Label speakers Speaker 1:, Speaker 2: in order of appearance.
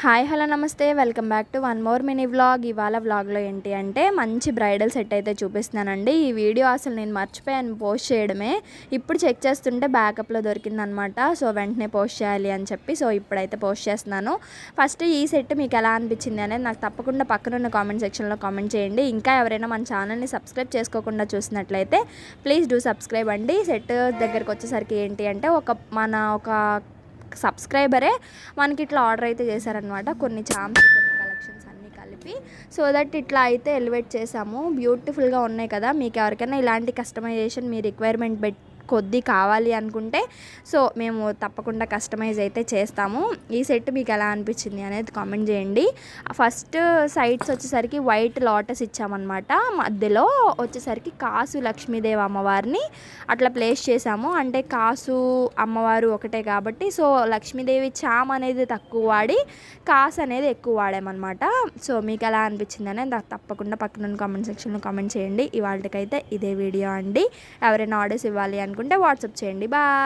Speaker 1: Hi hello నమస్తే welcome back to one more mini vlog. ఇవాళ వ్లాగ్లో ఏంటి అంటే మంచి బ్రైడల్ సెట్ అయితే చూపిస్తున్నానండి. ఈ వీడియో అసలు నేను మర్చిపోయాను పోస్ట్ చేయడమే. ఇప్పుడు చెక్ చేస్తుంటే బ్యాకప్లో దొరికిందనమాట. సో వెంటనే పోస్ట్ చేయాలి అని చెప్పి ఇప్పుడైతే పోస్ట్ చేస్తున్నాను. ఫస్ట్ ఈ సెట్ మీకు ఎలా అనిపించింది అనేది నాకు తప్పకుండా పక్కనున్న కామెంట్ సెక్షన్లో కామెంట్ చేయండి. ఇంకా ఎవరైనా మన ఛానల్ని సబ్స్క్రైబ్ చేసుకోకుండా చూసినట్లయితే ప్లీజ్ డూ సబ్స్క్రైబ్ అండి. సెట్ దగ్గరకు వచ్చేసరికి ఏంటి అంటే ఒక సబ్స్క్రైబరే మనకి ఇట్లా ఆర్డర్ అయితే చేశారనమాట. కొన్ని చామ్స్ కొన్ని కలెక్షన్స్ అన్నీ కలిపి సో దట్ ఇట్లా అయితే ఎలివేట్ చేసాము. బ్యూటిఫుల్గా ఉన్నాయి కదా. మీకు ఎవరికైనా ఇలాంటి కస్టమైజేషన్ మీ రిక్వైర్మెంట్ కొద్ది కావాలి అనుకుంటే సో మేము తప్పకుండా కస్టమైజ్ అయితే చేస్తాము. ఈ సెట్ మీకు ఎలా అనిపించింది అనేది కామెంట్ చేయండి. ఫస్ట్ సైడ్స్ వచ్చేసరికి వైట్ లోటస్ ఇచ్చామన్నమాట. మధ్యలో వచ్చేసరికి కాసు లక్ష్మీదేవి అమ్మవారిని అట్లా ప్లేస్ చేసాము. అంటే కాసు అమ్మవారు ఒకటే కాబట్టి సో లక్ష్మీదేవి చామ్ అనేది తక్కువ వాడి కాసు అనేది ఎక్కువ వాడామన్నమాట. సో మీకు ఎలా అనిపించింది అనేది తప్పకుండా పక్కన కామెంట్ సెక్షన్లో కామెంట్ చేయండి. ఇవాళకైతే ఇదే వీడియో అండి. ఎవరైనా ఆర్డర్స్ ఇవ్వాలి అనుకుంటే వాట్సాప్ చేయండి. బాయ్.